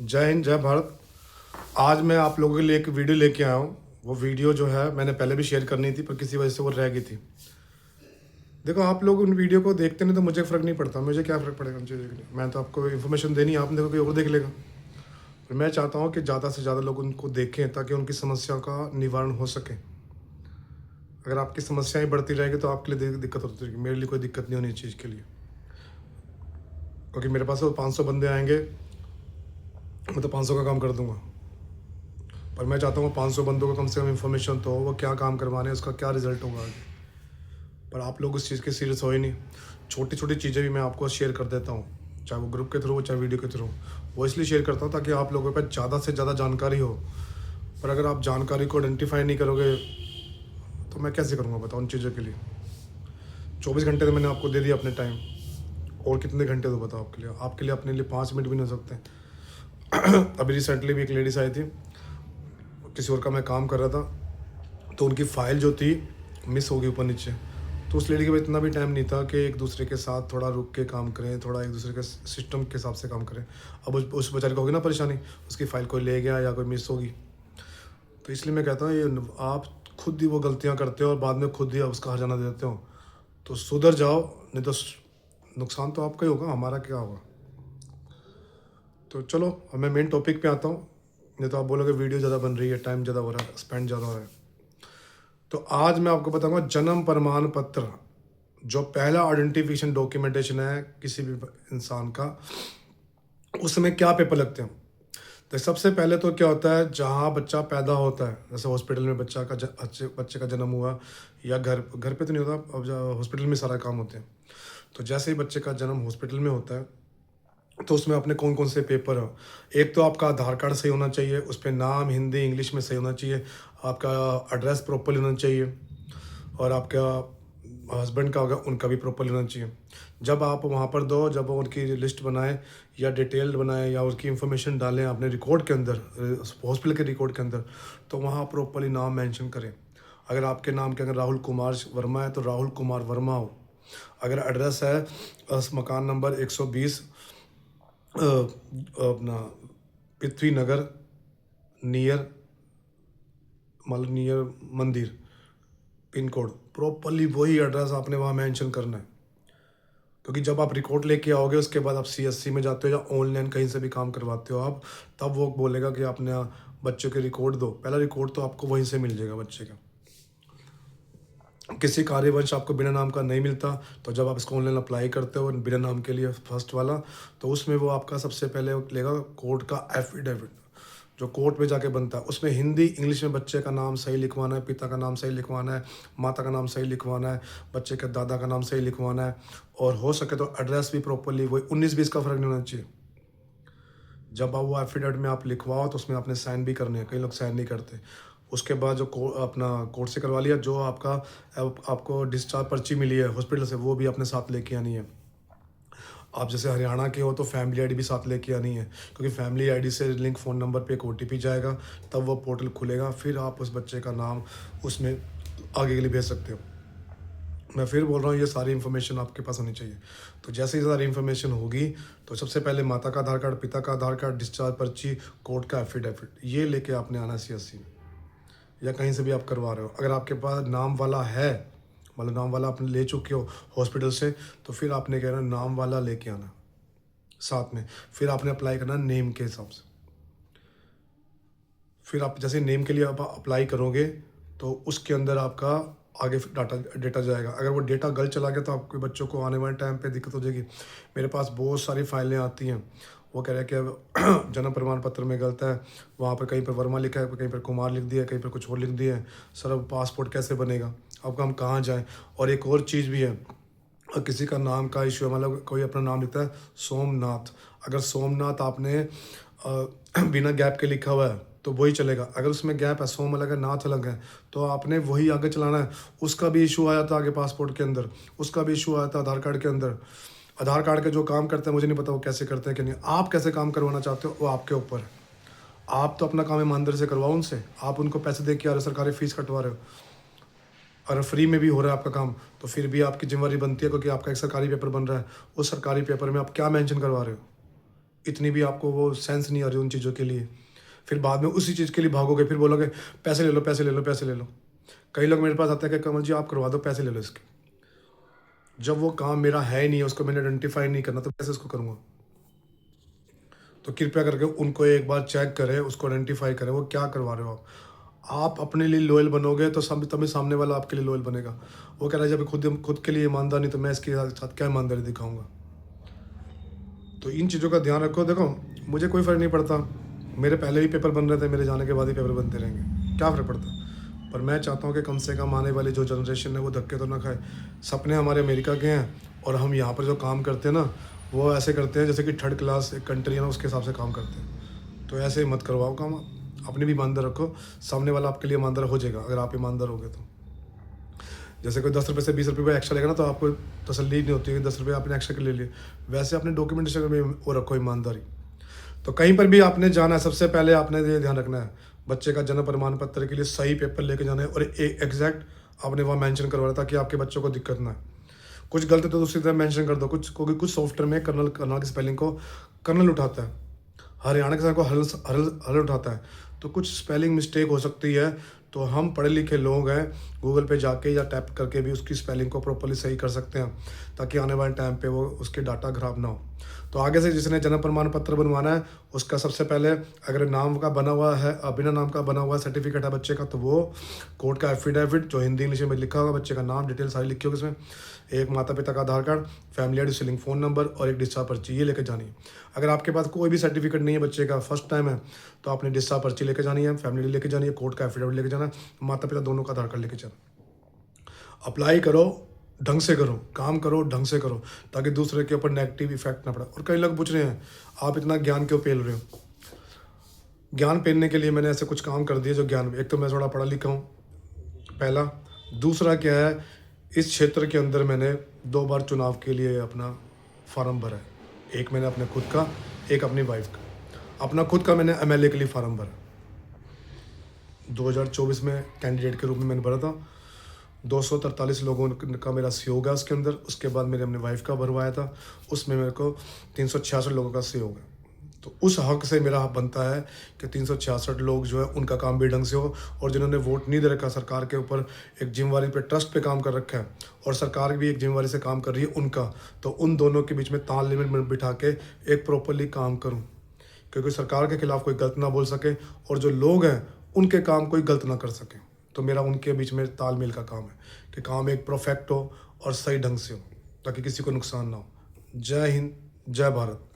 जय हिंद, जय भारत। आज मैं आप लोगों के लिए एक वीडियो लेके आया हूँ। वो वीडियो जो है मैंने पहले भी शेयर करनी थी, पर किसी वजह से वो रह गई थी। देखो, आप लोग उन वीडियो को देखते नहीं तो मुझे फ़र्क नहीं पड़ता। मुझे क्या फ़र्क पड़ेगा उन चीज़ों के लिए? मैं तो आपको इन्फॉर्मेशन देनी है, आपने देखो कोई और देख लेगा। पर मैं चाहता हूँ कि ज़्यादा से ज़्यादा लोग उनको देखें ताकि उनकी समस्या का निवारण हो सके। अगर आपकी समस्याएं बढ़ती रहेगी तो आपके लिए दिक्कत होती रहेगी। मेरे लिए कोई दिक्कत नहीं होनी इस चीज़ के लिए, क्योंकि मेरे पास वो 500 बंदे आएंगे, मैं तो 500 का काम कर दूंगा। पर मैं चाहता हूँ 500 बंदों को कम से कम इन्फॉर्मेशन तो हो, वो क्या काम करवाने हैं, उसका क्या रिजल्ट होगा आगे। पर आप लोग उस चीज़ के सीरियस हो ही नहीं। छोटी छोटी चीज़ें भी मैं आपको शेयर कर देता हूँ, चाहे वो ग्रुप के थ्रू हो चाहे वीडियो के थ्रू। वो इसलिए शेयर करता हूँ ताकि आप लोगों पर ज़्यादा से ज़्यादा जानकारी हो। पर अगर आप जानकारी को आइडेंटिफाई नहीं करोगे तो मैं कैसे करूँगा, बताओ उन चीज़ों के लिए। 24 घंटे तो मैंने आपको दे दिया अपने टाइम, और कितने घंटे दो बताओ आपके लिए अपने लिए 5 मिनट भी नहीं हो सकते। अभी रिसेंटली भी एक लेडीज़ आई थी, किसी और का मैं काम कर रहा था, तो उनकी फ़ाइल जो थी मिस हो गई ऊपर नीचे। तो उस लेडी के पास इतना भी टाइम नहीं था कि एक दूसरे के साथ थोड़ा रुक के काम करें, थोड़ा एक दूसरे के सिस्टम के हिसाब से काम करें। अब उस बेचारे को होगी ना परेशानी, उसकी फ़ाइल कोई ले गया या कोई मिस होगी। तो इसलिए मैं कहता हूँ, ये आप खुद ही वो गलतियाँ करते हो और बाद में खुद ही उसका हर्जाना दे देते हो। तो सुधर जाओ, नहीं तो नुकसान तो आपका ही होगा, हमारा क्या होगा। तो चलो, अब मैं मेन टॉपिक पे आता हूँ। नहीं तो आप बोलोगे वीडियो ज़्यादा बन रही है, टाइम ज़्यादा हो रहा है, स्पेंड ज़्यादा हो रहा है। तो आज मैं आपको बताऊंगा जन्म प्रमाण पत्र, जो पहला आइडेंटिफिकेशन डॉक्यूमेंटेशन है किसी भी इंसान का, उसमें क्या पेपर लगते हैं। तो सबसे पहले तो क्या होता है, जहाँ बच्चा पैदा होता है, जैसे हॉस्पिटल में बच्चे का जन्म हुआ, या घर घर पे तो नहीं होता, अब हॉस्पिटल में सारा काम होते हैं। तो जैसे ही बच्चे का जन्म हॉस्पिटल में होता है, तो उसमें अपने कौन कौन से पेपर हो। एक तो आपका आधार कार्ड सही होना चाहिए, उस पर नाम हिंदी इंग्लिश में सही होना चाहिए, आपका एड्रेस प्रॉपर होना चाहिए, और आपका हस्बैंड का होगा उनका भी प्रॉपर होना चाहिए। जब आप वहाँ पर दो, जब वो उनकी लिस्ट बनाएं या डिटेल बनाएं या उसकी इन्फॉर्मेशन डालें अपने रिकॉर्ड के अंदर, हॉस्पिटल के रिकॉर्ड के अंदर, तो वहाँ प्रॉपरली नाम मेंशन करें। अगर आपके नाम के अगर राहुल कुमार वर्मा है तो राहुल कुमार वर्मा हो। अगर एड्रेस है मकान नंबर 120 अपना पृथ्वी नगर, नियर मतलब नियर मंदिर, पिन कोड प्रॉपरली वही एड्रेस आपने वहाँ मेंशन करना है। क्योंकि जब आप रिकॉर्ड लेके आओगे, उसके बाद आप सीएससी में जाते हो या ऑनलाइन कहीं से भी काम करवाते हो आप, तब वो बोलेगा कि आपने बच्चों के रिकॉर्ड दो। पहला रिकॉर्ड तो आपको वहीं से मिल जाएगा बच्चे का। किसी कार्यवंश आपको बिना नाम का नहीं मिलता। तो जब आप इसको ऑनलाइन अप्लाई करते हो बिना नाम के लिए फर्स्ट वाला, तो उसमें वो आपका सबसे पहले लेगा कोर्ट का एफिडेविट, जो कोर्ट में जाके बनता है। उसमें हिंदी इंग्लिश में बच्चे का नाम सही लिखवाना है, पिता का नाम सही लिखवाना है, माता का नाम सही लिखवाना है, बच्चे के दादा का नाम सही लिखवाना है, और हो सके तो एड्रेस भी प्रॉपरली वही 19-20 का फ़र्क नहीं होना चाहिए। जब आप वो एफिडेविट में आप लिखवाओ तो उसमें आपने साइन भी करने हैं, कई लोग साइन नहीं करते। उसके बाद जो अपना कोर्ट से करवा लिया, जो आपको डिस्चार्ज पर्ची मिली है हॉस्पिटल से, वो भी अपने साथ लेके आनी है। आप जैसे हरियाणा के हो तो फैमिली आईडी भी साथ लेके आनी है, क्योंकि फैमिली आईडी से लिंक फ़ोन नंबर पे एक ओटीपी जाएगा, तब वो पोर्टल खुलेगा, फिर आप उस बच्चे का नाम उसमें आगे के लिए भेज सकते हो। मैं फिर बोल रहा हूँ, ये सारी इन्फॉर्मेशन आपके पास होनी चाहिए। तो जैसे ही सारी इन्फॉर्मेशन होगी, तो सबसे पहले माता का आधार कार्ड, पिता का आधार कार्ड, डिस्चार्ज पर्ची, कोर्ट का एफिडेविट, ये लेके आपने आना सीएससी में या कहीं से भी आप करवा रहे हो। अगर आपके पास नाम वाला है, मतलब नाम वाला आपने ले चुके हो हॉस्पिटल से, तो फिर आपने कहना नाम वाला लेके आना साथ में। फिर आपने अप्लाई करना नेम के हिसाब से। फिर आप जैसे नेम के लिए आप अप्लाई करोगे, तो उसके अंदर आपका आगे डाटा डेटा जाएगा। अगर वो डेटा गलत चला गया तो आपके बच्चों को आने वाले टाइम पे दिक्कत हो जाएगी। मेरे पास बहुत सारी फाइलें आती हैं, वो कह रहे हैं कि अब जन्म प्रमाण पत्र में गलत है, वहाँ पर कहीं पर वर्मा लिखा है, कहीं पर कुमार लिख दिया है, कहीं पर कुछ और लिख दिया है। सर अब पासपोर्ट कैसे बनेगा, अब हम कहाँ जाएँ। और एक और चीज़ भी है, किसी का नाम का इशू है, मतलब कोई अपना नाम लिखता है सोमनाथ, अगर सोमनाथ आपने बिना गैप के लिखा हुआ है तो वही चलेगा। अगर उसमें गैप है, सोम अलग है नाथ अलग है, तो आपने वही आगे चलाना है। उसका भी इशू आया था आगे पासपोर्ट के अंदर, उसका भी इशू आया था आधार कार्ड के अंदर। आधार कार्ड के जो काम करते हैं मुझे नहीं पता वो कैसे करते हैं कि नहीं, आप कैसे काम करवाना चाहते हो वो आपके ऊपर है। आप तो अपना काम ईमानदारी से करवाओ उनसे, आप उनको पैसे दे के आ रहे हो, सरकारी फीस कटवा रहे हो, और फ्री में भी हो रहा है आपका काम, तो फिर भी आपकी जिम्मेवारी बनती है, क्योंकि आपका एक सरकारी पेपर बन रहा है। उस सरकारी पेपर में आप क्या मेंशन करवा रहे हो, इतनी भी आपको वो सेंस नहीं आ रही उन चीज़ों के लिए, फिर बाद में उसी चीज़ के लिए भागोगे, फिर बोलोगे पैसे ले लो, पैसे ले लो, पैसे ले लो। कई लोग मेरे पास आते हैं कि कमल जी आप करवा दो, पैसे ले लो इसके। जब वो काम मेरा है ही नहीं है, उसको मैंने आइडेंटिफाई नहीं करना, तो कैसे उसको करूँगा? तो कृपया करके उनको एक बार चेक करें, उसको आइडेंटिफाई करें, वो क्या करवा रहे हो आप। आप अपने लिए लॉयल बनोगे तो सब तभी सामने वाला आपके लिए लॉयल बनेगा। वो कह रहा है जब खुद के लिए ईमानदार नहीं, तो मैं इसके साथ क्या ईमानदारी दिखाऊंगा। तो इन चीज़ों का ध्यान रखो। देखो मुझे कोई फ़र्क नहीं पड़ता, मेरे पहले भी पेपर बन रहे थे, मेरे जाने के बाद ही पेपर बनते रहेंगे, क्या फ़र्क पड़ता। पर मैं चाहता हूँ कि कम से कम आने वाली जो जनरेशन है वो धक्के तो ना खाए। सपने हमारे अमेरिका के हैं और हम यहाँ पर जो काम करते हैं ना, वो ऐसे करते हैं जैसे कि थर्ड क्लास एक कंट्री है ना, उसके हिसाब से काम करते हैं। तो ऐसे मत करवाओ काम, अपने भी ईमानदार रखो, सामने वाला आपके लिए ईमानदार हो जाएगा अगर आप ईमानदार होगे तो। जैसे कोई 10 रुपये से 20 रुपये एक्स्ट्रा लेगा ना, तो आपको तसल्ली नहीं होती है कि 10 रुपये आपने एक्स्ट्रा के ले लिए। वैसे अपने डॉक्यूमेंटेशन में वो रखो ईमानदारी। तो कहीं पर भी आपने जाना है, सबसे पहले आपने ये ध्यान रखना है, बच्चे का जन्म प्रमाण पत्र के लिए सही पेपर लेके जाना है और एग्जैक्ट आपने वहाँ मेंशन करवाना, ताकि आपके बच्चों को दिक्कत ना है। कुछ गलत है तो दूसरी तरह मेंशन कर दो। क्योंकि कुछ सॉफ्टवेयर में कर्नल कर्नल की स्पेलिंग को कर्नल उठाता है, हरियाणा के साथ को हल हल हल उठाता है, तो कुछ स्पेलिंग मिस्टेक हो सकती है। तो हम पढ़े लिखे लोग हैं, गूगल पे जाके या टैप करके भी उसकी स्पेलिंग को प्रॉपर्ली सही कर सकते हैं, ताकि आने वाले टाइम पे वो उसके डाटा खराब ना हो। तो आगे से जिसने जन्म प्रमाण पत्र बनवाना है, उसका सबसे पहले अगर नाम का बना हुआ है, बिना नाम का बना हुआ सर्टिफिकेट है बच्चे का, तो वो कोर्ट का एफिडेविट जो हिंदी इंग्लिश में लिखा होगा, बच्चे का नाम डिटेल सारी लिखी होगी उसमें, एक माता पिता का Aadhaar card, family ID, link phone number और एक डिस्चार्ज पर्ची, ये लेके जानी है। अगर आपके पास कोई भी सर्टिफिकेट नहीं है, बच्चे का फर्स्ट टाइम है, तो आपने डिस्चार्ज पर्ची लेके जानी है, फैमिली आईडी लेके जानी है, कोर्ट का एफिडेविट लेके जाना है, माता पिता दोनों का आधार कार्ड लेके जाना। अप्लाई करो, ढंग से करो, काम करो ढंग से करो, ताकि दूसरे के ऊपर नेगेटिव इफेक्ट ना पड़े। और कई लोग पूछ रहे हैं आप इतना ज्ञान क्यों पेल रहे हो? ज्ञान पेलने के लिए मैंने ऐसे कुछ काम कर दिए जो ज्ञान, एक तो मैं थोड़ा पढ़ा लिखा हूँ पहला, दूसरा क्या है, इस क्षेत्र के अंदर मैंने 2 बार चुनाव के लिए अपना फार्म भरा है। एक मैंने अपने खुद का, एक अपनी वाइफ का। अपना खुद का मैंने एमएलए के लिए फार्म भरा, 2024 में कैंडिडेट के रूप में मैंने भरा था। 243 लोगों का मेरा सहयोग है उसके अंदर। उसके बाद मैंने अपनी वाइफ का भरवाया था, उसमें मेरे को 366 लोगों का सहयोग है। तो उस हक से मेरा हक बनता है कि 366 लोग जो है उनका काम भी ढंग से हो, और जिन्होंने वोट नहीं दे रखा, सरकार के ऊपर एक जिम्मेवारी पे, ट्रस्ट पे काम कर रखा है, और सरकार भी एक जिम्मेवारी से काम कर रही है उनका, तो उन दोनों के बीच में तालमेल में बिठा के एक प्रॉपरली काम करूँ, क्योंकि सरकार के खिलाफ कोई गलत ना बोल सके और जो लोग हैं उनके काम कोई गलत ना कर सके। तो मेरा उनके बीच में तालमेल का काम है कि काम एक परफेक्ट हो और सही ढंग से हो, ताकि किसी को नुकसान ना हो। जय हिंद, जय भारत।